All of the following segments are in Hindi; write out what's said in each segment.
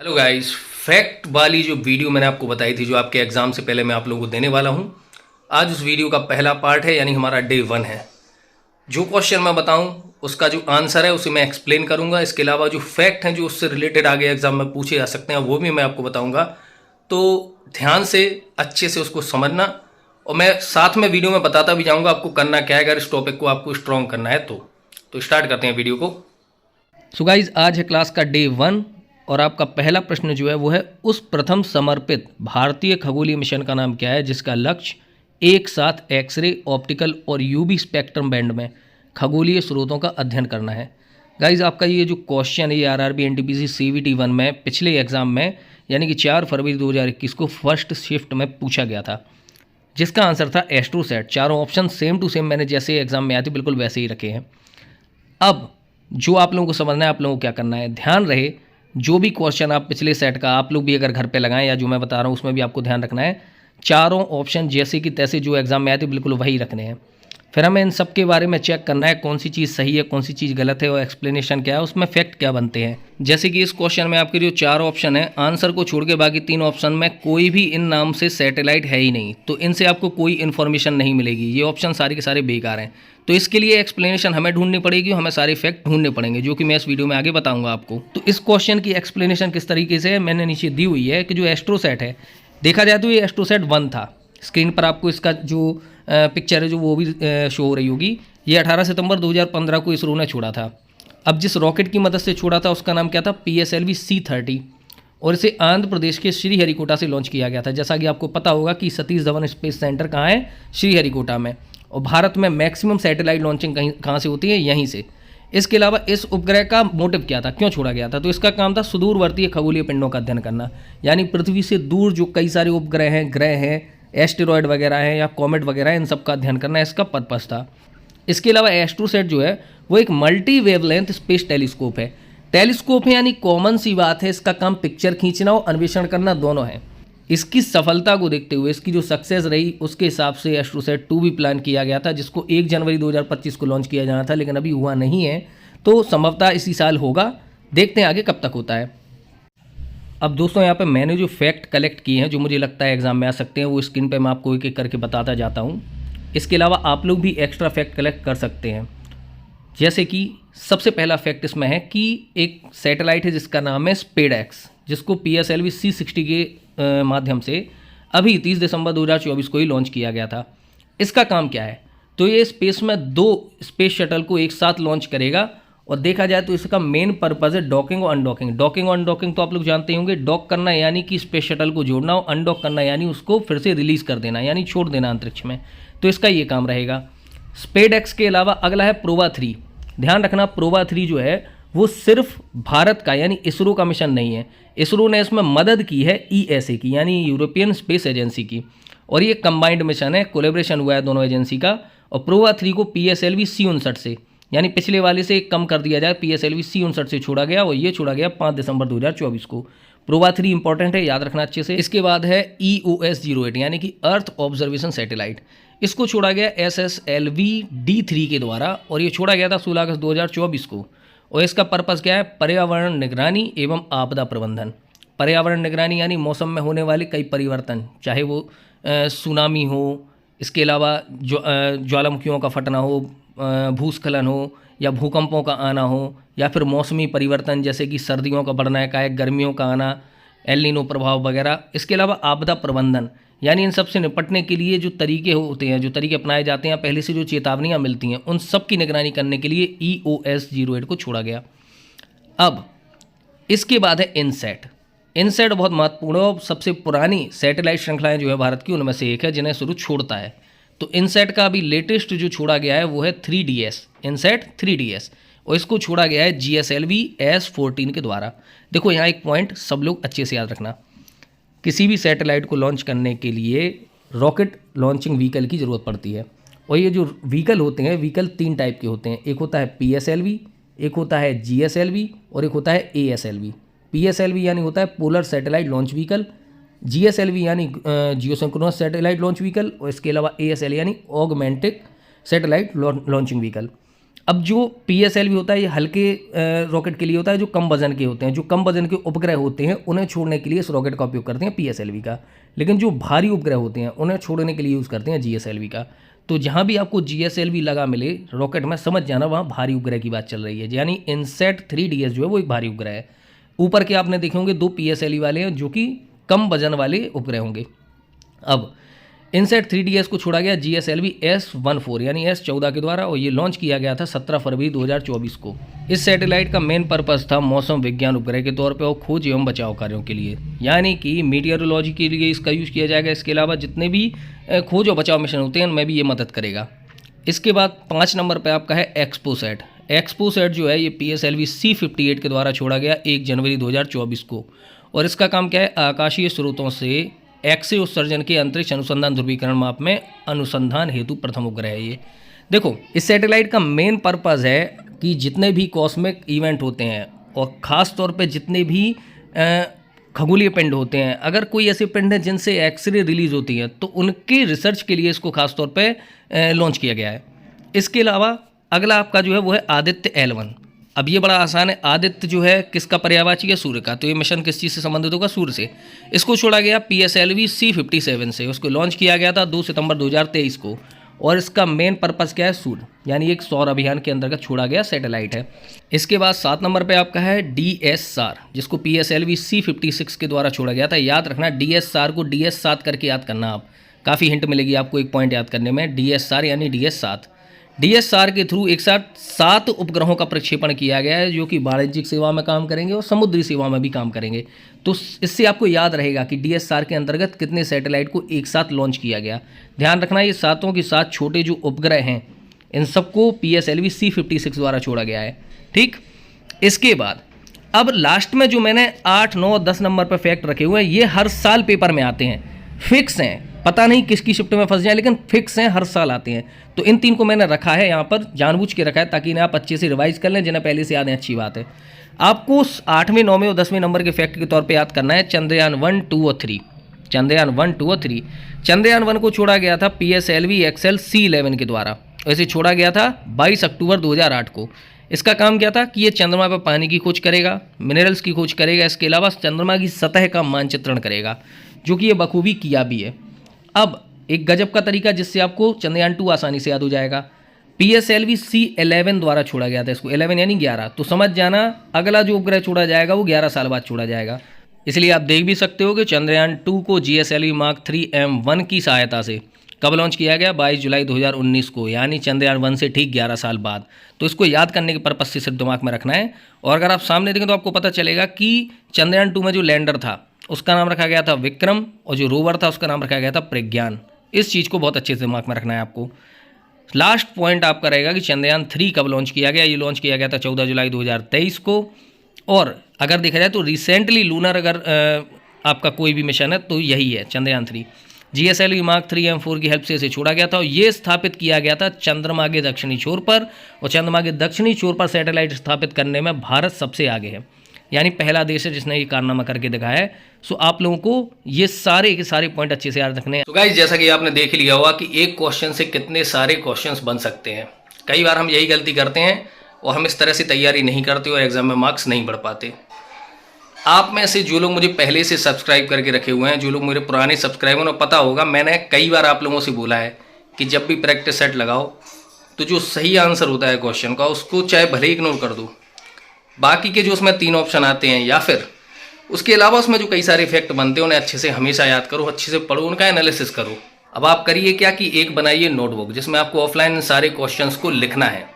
हेलो गाइस, फैक्ट वाली जो वीडियो मैंने आपको बताई थी, जो आपके एग्ज़ाम से पहले मैं आप लोगों को देने वाला हूं, आज उस वीडियो का पहला पार्ट है, यानी हमारा डे 1 है। जो क्वेश्चन मैं बताऊं उसका जो आंसर है उसे मैं एक्सप्लेन करूंगा। इसके अलावा जो फैक्ट हैं जो उससे रिलेटेड आगे एग्जाम में पूछे जा सकते हैं वो भी मैं आपको बताऊंगा। तो ध्यान से अच्छे से उसको समझना, और मैं साथ में वीडियो में बताता भी जाऊंगा आपको करना क्या है अगर इस टॉपिक को आपको स्ट्रॉन्ग करना है तो स्टार्ट करते हैं वीडियो को। सो गाइज, आज है क्लास का डे 1 और आपका पहला प्रश्न जो है वो है, उस प्रथम समर्पित भारतीय खगोलीय मिशन का नाम क्या है जिसका लक्ष्य एक साथ एक्सरे, ऑप्टिकल और यूवी स्पेक्ट्रम बैंड में खगोलीय स्रोतों का अध्ययन करना है। गाइज, आपका ये जो क्वेश्चन है ये आरआरबी एनटीपीसी सीवीटी 1 में पिछले एग्जाम में यानी कि 4 फरवरी 2021 को फर्स्ट शिफ्ट में पूछा गया था, जिसका आंसर था एस्ट्रोसैट। चारों ऑप्शन सेम टू सेम मैंने जैसे एग्जाम में आए थे बिल्कुल वैसे ही रखे हैं। अब जो आप लोगों को समझना है, आप लोगों को क्या करना है, ध्यान रहे जो भी क्वेश्चन आप पिछले सेट का आप लोग भी अगर घर पे लगाएं या जो मैं बता रहा हूँ उसमें भी आपको ध्यान रखना है। चारों ऑप्शन जैसे कि तैसे जो एग्जाम में आए थे बिल्कुल वही रखने हैं। फिर हमें इन सब के बारे में चेक करना है कौन सी चीज़ सही है, कौन सी चीज़ गलत है और एक्सप्लेनेशन क्या है, उसमें फैक्ट क्या बनते हैं। जैसे कि इस क्वेश्चन में आपके जो 4 ऑप्शन है, आंसर को छोड़ के बाकी 3 ऑप्शन में कोई भी इन नाम से सैटेलाइट है ही नहीं, तो इनसे आपको कोई इन्फॉर्मेशन नहीं मिलेगी। ये ऑप्शन सारे के सारे बेकार हैं। तो इसके लिए एक्सप्लेनेशन हमें ढूंढनी पड़ेगी, हमें सारे फैक्ट ढूंढने पड़ेंगे, जो कि मैं इस वीडियो में आगे बताऊंगा आपको। तो इस क्वेश्चन की एक्सप्लेनेशन किस तरीके से है मैंने नीचे दी हुई है कि जो एस्ट्रोसैट है, देखा जाए तो ये एस्ट्रोसैट 1 था। स्क्रीन पर आपको इसका जो पिक्चर है जो वो भी शो हो रही होगी। ये 18 सितंबर 2015 को इसरो ने छोड़ा था। अब जिस रॉकेट की मदद से छोड़ा था उसका नाम क्या था, PSLV C-30, और इसे आंध्र प्रदेश के श्रीहरिकोटा से लॉन्च किया गया था। जैसा कि आपको पता होगा कि सतीश धवन स्पेस सेंटर कहाँ है, श्रीहरिकोटा में, और भारत में मैक्सिमम सैटेलाइट लॉन्चिंग कहाँ से होती है, यहीं से। इसके अलावा इस उपग्रह का मोटिव क्या था, क्यों छोड़ा गया था, तो इसका काम था सुदूरवर्तीय खगोलीय पिंडों का अध्ययन करना। यानी पृथ्वी से दूर जो कई सारे उपग्रह हैं, ग्रह हैं, एस्टेरॉयड वगैरह हैं या कॉमेट वगैरह हैं, इन सब का अध्ययन करना इसका पर्पस था। इसके अलावा एस्ट्रोसैट जो है वो एक मल्टी वेवलेंथ स्पेस टेलीस्कोप है। टेलीस्कोप है यानी कॉमन सी बात है, इसका काम पिक्चर खींचना और अन्वेषण करना दोनों है। इसकी सफलता को देखते हुए, इसकी जो सक्सेस रही उसके हिसाब से एस्ट्रोसैट 2 भी प्लान किया गया था, जिसको 1 जनवरी 2025 को लॉन्च किया जाना था, लेकिन अभी हुआ नहीं है। तो संभवतः इसी साल होगा, देखते हैं आगे कब तक होता है। अब दोस्तों यहाँ पे मैंने जो फैक्ट कलेक्ट किए हैं जो मुझे लगता है एग्जाम में आ सकते हैं, वो स्क्रीन पे मैं आपको एक एक करके बताता जाता हूँ। इसके अलावा आप लोग भी एक्स्ट्रा फैक्ट कलेक्ट कर सकते हैं। जैसे कि सबसे पहला फैक्ट इसमें है कि एक सैटेलाइट है जिसका नाम है स्पेडएक्स, जिसको PSLV C-60 के माध्यम से अभी 30 दिसंबर 2024 को ही लॉन्च किया गया था। इसका काम क्या है, तो ये स्पेस में 2 स्पेस शटल को एक साथ लॉन्च करेगा, और देखा जाए तो इसका मेन पर्पज़ है डॉकिंग और अनडॉकिंग। डॉकिंग और अनडॉकिंग तो आप लोग जानते ही होंगे। डॉक करना यानी कि स्पेस शटल को जोड़ना, और अनडॉक करना यानी उसको फिर से रिलीज़ कर देना, यानी छोड़ देना अंतरिक्ष में। तो इसका ये काम रहेगा। स्पेडएक्स के अलावा अगला है प्रोवा 3। ध्यान रखना, प्रोवा 3 जो है वो सिर्फ भारत का यानी इसरो का मिशन नहीं है। इसरो ने इसमें मदद की है ESA की, यानी यूरोपियन स्पेस एजेंसी की, और ये कंबाइंड मिशन है, कोलेब्रेशन हुआ है दोनों एजेंसी का। और प्रोवा 3 को PSLV C-59 से, यानी पिछले वाले से कम कर दिया जाए, PSLV C-59 से छोड़ा गया, और ये छोड़ा गया 5 दिसंबर 2024 को। प्रोवा 3 इंपॉर्टेंट है, याद रखना अच्छे से। इसके बाद है EOS-08 यानी कि अर्थ ऑब्जर्वेशन सैटेलाइट। इसको छोड़ा गया SSLV D3 के द्वारा, और ये छोड़ा गया था 16 अगस्त 2024 को। और इसका पर्पज़ क्या है, पर्यावरण निगरानी एवं आपदा प्रबंधन। पर्यावरण निगरानी यानी मौसम में होने वाले कई परिवर्तन, चाहे वो सुनामी हो, इसके अलावा ज्वालामुखियों का फटना हो, भूस्खलन हो, या भूकंपों का आना हो, या फिर मौसमी परिवर्तन जैसे कि सर्दियों का बढ़ना एकाएक, गर्मियों का आना, एल नीनो प्रभाव वगैरह। इसके अलावा आपदा प्रबंधन यानी इन सब से निपटने के लिए जो तरीके होते हैं, जो तरीके अपनाए जाते हैं, पहले से जो चेतावनियाँ मिलती हैं, उन सब की निगरानी करने के लिए EOS-08 को छोड़ा गया। अब इसके बाद है इनसैट। इनसैट बहुत महत्वपूर्ण और सबसे पुरानी सैटेलाइट श्रृंखलाएं जो है भारत की, उनमें से एक है जिन्हें शुरू छोड़ता है। तो इनसैट का अभी लेटेस्ट जो छोड़ा गया है वो है 3DS, इनसैट 3DS, और इसको छोड़ा गया है GSLV S-14 के द्वारा। देखो यहाँ एक पॉइंट सब लोग अच्छे से याद रखना, किसी भी सैटेलाइट को लॉन्च करने के लिए रॉकेट लॉन्चिंग व्हीकल की ज़रूरत पड़ती है। और ये जो व्हीकल होते हैं, व्हीकल 3 टाइप के होते हैं। एक होता है PSLV, एक होता है GSLV, और एक होता है ASLV। PSLV यानी होता है polar satellite launch vehicle, GSLV यानी जियोसिंक्रोनस सैटेलाइट लॉन्च व्हीकल, और इसके अलावा ASL यानी ऑगमेंटेड सैटेलाइट लॉन्चिंग व्हीकल। अब जो PSLV होता है ये हल्के रॉकेट के लिए होता है, जो कम वजन के होते हैं, जो कम वजन के उपग्रह होते हैं उन्हें छोड़ने के लिए इस रॉकेट का उपयोग करते हैं PSLV का। लेकिन जो भारी उपग्रह होते हैं उन्हें छोड़ने के लिए यूज़ करते हैं GSLV का। तो जहाँ भी आपको GSLV लगा मिले रॉकेट में, समझ जाना वहाँ भारी उपग्रह की बात चल रही है। यानी इनसैट 3DS जो है वो एक भारी उपग्रह है। ऊपर के आपने देखे होंगे 2 PSLV वाले हैं जो कि कम वजन वाले उपग्रह होंगे। अब इनसैट 3DS को छोड़ा गया GSLV S14 यानी S14 के द्वारा, और ये लॉन्च किया गया था 17 फरवरी 2024 को। इस सैटेलाइट का मेन पर्पस था मौसम विज्ञान उपग्रह के तौर पे और खोज एवं बचाव कार्यों के लिए, यानी कि मीटियोरोलॉजी के लिए इसका यूज़ किया जाएगा। इसके अलावा जितने भी खोज और बचाव मिशन होते हैं उनमें भी ये मदद करेगा। इसके बाद 5 नंबर पर आपका है एक्सपोसैट। एक्सपोसैट जो है ये PSLV C58 के द्वारा छोड़ा गया 1 जनवरी 2024 को, और इसका काम क्या है, आकाशीय स्रोतों से एक्स-रे उत्सर्जन के अंतरिक्ष अनुसंधान ध्रुवीकरण माप में अनुसंधान हेतु प्रथम उपग्रह है ये। देखो, इस सैटेलाइट का मेन पर्पस है कि जितने भी कॉस्मिक इवेंट होते हैं और ख़ास तौर पे जितने भी खगोलीय पिंड होते हैं, अगर कोई ऐसे पिंड हैं जिनसे एक्स-रे रिलीज होती है तो उनके रिसर्च के लिए इसको खास तौर पे लॉन्च किया गया है। इसके अलावा अगला आपका जो है वो है आदित्य L1। अब ये बड़ा आसान है। आदित्य जो है किसका पर्यायवाची है, सूर्य का। तो ये मिशन किस चीज़ से संबंधित होगा, सूर्य से। इसको छोड़ा गया PSLV C57 से, उसको लॉन्च किया गया था 2 सितंबर 2023 को, और इसका मेन पर्पस क्या है, सूर्य, यानी एक सौर अभियान के अंतर्गत छोड़ा गया सैटेलाइट है। इसके बाद 7 नंबर पे आपका है DSR, जिसको PSLV C56 के द्वारा छोड़ा गया था। याद रखना DSR को DS7 करके याद करना, आप काफ़ी हिंट मिलेगी आपको एक पॉइंट याद करने में। DSR यानी DS7। DSR के थ्रू एक साथ 7 उपग्रहों का प्रक्षेपण किया गया है जो कि वाणिज्यिक सेवा में काम करेंगे और समुद्री सेवा में भी काम करेंगे। तो इससे आपको याद रहेगा कि DSR के अंतर्गत कितने सैटेलाइट को एक साथ लॉन्च किया गया। ध्यान रखना, ये 7 के 7 छोटे जो उपग्रह हैं इन सबको PSLV C56 द्वारा छोड़ा गया है। ठीक, इसके बाद अब लास्ट में जो मैंने 8, 9, 10 नंबर पर फैक्ट रखे हुए हैं, ये हर साल पेपर में आते हैं, फिक्स हैं। पता नहीं किसकी शिफ्ट में फंस जाए, लेकिन फिक्स हैं, हर साल आते हैं। तो इन 3 को मैंने रखा है यहाँ पर, जानबूझ के रखा है ताकि इन्हें आप अच्छे से रिवाइज कर लें। जिन्हें पहले से याद है अच्छी बात है। आपको 8वें, 9वें और 10वें नंबर के फैक्ट के तौर पे याद करना है चंद्रयान 1, 2 और 3। चंद्रयान 1, 2 और 3। चंद्रयान 1 को छोड़ा गया था PSLV XL C11 के द्वारा, वैसे छोड़ा गया था 22 अक्टूबर 2008 को। इसका काम क्या था कि ये चंद्रमा पर पानी की खोज करेगा, मिनरल्स की खोज करेगा, इसके अलावा चंद्रमा की सतह का मानचित्रण करेगा, जो कि ये बखूबी किया भी है। अब एक गजब का तरीका जिससे आपको चंद्रयान 2 आसानी से याद हो जाएगा। PSLV C11 द्वारा छोड़ा गया था इसको, 11 यानी 11। तो समझ जाना अगला जो उपग्रह छोड़ा जाएगा वो 11 साल बाद छोड़ा जाएगा। इसलिए आप देख भी सकते हो कि चंद्रयान 2 को GSLV Mark 3 M1 की सहायता से कब लॉन्च किया गया, 22 जुलाई 2019 को, यानी चंद्रयान 1 से ठीक 11 साल बाद। तो इसको याद करने के पर्पज से सिर्फ दिमाग में रखना है। और अगर आप सामने देखें तो आपको पता चलेगा कि चंद्रयान 2 में जो लैंडर था उसका नाम रखा गया था विक्रम, और जो रोवर था उसका नाम रखा गया था प्रज्ञान। इस चीज़ को बहुत अच्छे से दिमाग में रखना है आपको। लास्ट पॉइंट आपका रहेगा कि चंद्रयान 3 कब लॉन्च किया गया। ये लॉन्च किया गया था 14 जुलाई 2023 को। और अगर देखा जाए तो रिसेंटली लूनर अगर आपका कोई भी मिशन है तो यही है चंद्रयान 3। GSLV Mark 3 M4 की हेल्प से इसे छोड़ा गया था और ये स्थापित किया गया था चंद्रमा के दक्षिणी छोर पर, और चंद्रमा के दक्षिणी छोर पर सैटेलाइट स्थापित करने में भारत सबसे आगे है, यानी पहला देश है जिसने ये कारनामा करके दिखाया है। सो आप लोगों को ये सारे के सारे पॉइंट अच्छे से याद रखने हैं। तो गाइस, जैसा कि आपने देख लिया होगा कि एक क्वेश्चन से कितने सारे क्वेश्चंस बन सकते हैं। कई बार हम यही गलती करते हैं और हम इस तरह से तैयारी नहीं करते और एग्जाम में मार्क्स नहीं बढ़ पाते। आप में से जो लोग मुझे पहले से सब्सक्राइब करके रखे हुए हैं, जो लोग मेरे पुराने सब्सक्राइबर, उन्हें पता होगा मैंने कई बार आप लोगों से बोला है कि जब भी प्रैक्टिस सेट लगाओ तो जो सही आंसर होता है क्वेश्चन का उसको चाहे भले ही इग्नोर कर दो, बाकी के जो उसमें 3 ऑप्शन आते हैं या फिर उसके अलावा उसमें जो कई सारे इफेक्ट बनते हैं उन्हें अच्छे से हमेशा याद करो, अच्छे से पढ़ो, उनका एनालिसिस करो। अब आप करिए क्या कि एक बनाइए नोटबुक जिसमें आपको ऑफलाइन इन सारे क्वेश्चंस को लिखना है।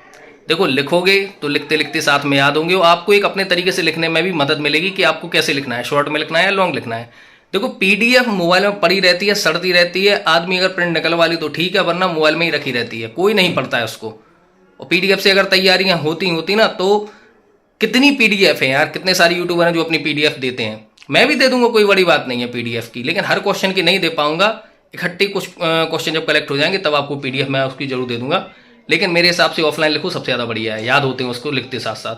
देखो, लिखोगे तो लिखते लिखते साथ में याद होंगे और आपको एक अपने तरीके से लिखने में भी मदद मिलेगी कि आपको कैसे लिखना है, शॉर्ट में लिखना है या लॉन्ग लिखना है। देखो, PDF मोबाइल में पड़ी रहती है, सड़ती रहती है। आदमी अगर प्रिंट निकलवा ली तो ठीक है, वरना मोबाइल में ही रखी रहती है, कोई नहीं पढ़ता है उसको। और PDF से अगर तैयारियां होती ना तो कितनी PDF है यार, कितने सारे यूट्यूबर हैं जो अपनी PDF देते हैं। मैं भी दे दूंगा, कोई बड़ी बात नहीं है PDF की, लेकिन हर क्वेश्चन की नहीं दे पाऊंगा। इकट्ठे कुछ क्वेश्चन जब कलेक्ट हो जाएंगे तब आपको PDF मैं उसकी जरूर दे दूंगा, लेकिन मेरे हिसाब से ऑफलाइन लिखो सबसे ज़्यादा बढ़िया है, याद होते हैं उसको लिखते साथ साथ।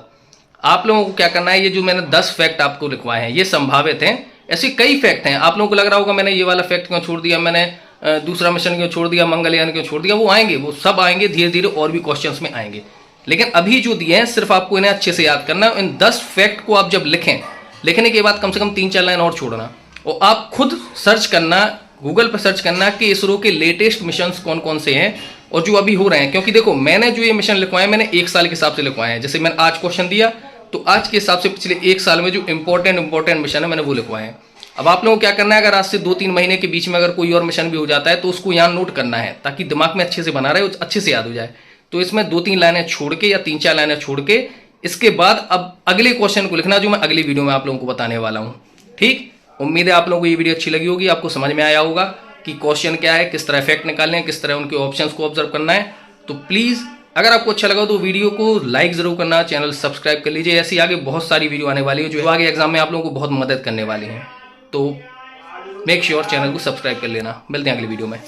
आप लोगों को क्या करना है, ये जो मैंने 10 फैक्ट आपको लिखवाए हैं ये संभावित हैं, ऐसे कई फैक्ट हैं। आप लोगों को लग रहा होगा मैंने ये वाला फैक्ट क्यों छोड़ दिया, मैंने दूसरा मिशन क्यों छोड़ दिया, मंगलयान क्यों छोड़ दिया, वो आएंगे, वो सब आएंगे धीरे धीरे, और भी क्वेश्चंस में आएंगे। लेकिन अभी जो दिए हैं सिर्फ आपको इन्हें अच्छे से याद करना है। इन 10 फैक्ट को आप जब लिखें, लिखने के बाद कम से कम 3-4 लाइन और छोड़ना और आप खुद सर्च करना, गूगल पर सर्च करना कि इसरो के लेटेस्ट मिशन कौन कौन से हैं और जो अभी हो रहे हैं। क्योंकि देखो, मैंने जो ये मिशन लिखवाए मैंने 1 साल के हिसाब से लिखवाए हैं। जैसे मैंने आज क्वेश्चन दिया तो आज के हिसाब से पिछले 1 साल में जो इंपॉर्टेंट मिशन है मैंने वो लिखवाए हैं। अब आप लोगों को क्या करना है, अगर आज से 2-3 महीने के बीच में अगर कोई और मिशन भी हो जाता है तो उसको यहाँ नोट करना है ताकि दिमाग में अच्छे से बना रहे, अच्छे से याद हो जाए। तो इसमें 2-3 लाइनें छोड़ के या 3-4 लाइनें छोड़ के इसके बाद अब अगले क्वेश्चन को लिखना जो मैं अगली वीडियो में आप लोगों को बताने वाला हूँ। ठीक, उम्मीद है आप लोगों को ये वीडियो अच्छी लगी होगी, आपको समझ में आया होगा कि क्वेश्चन क्या है, किस तरह इफेक्ट निकालने हैं, किस तरह उनके ऑप्शंस को ऑब्जर्व करना है। तो प्लीज़ अगर आपको अच्छा लगा तो वीडियो को लाइक जरूर करना, चैनल सब्सक्राइब कर लीजिए। ऐसी आगे बहुत सारी वीडियो आने वाली है जो आगे एग्जाम में आप लोगों को बहुत मदद करने वाली हैं। तो मेक श्योर चैनल को सब्सक्राइब कर लेना। मिलते हैं अगली वीडियो में।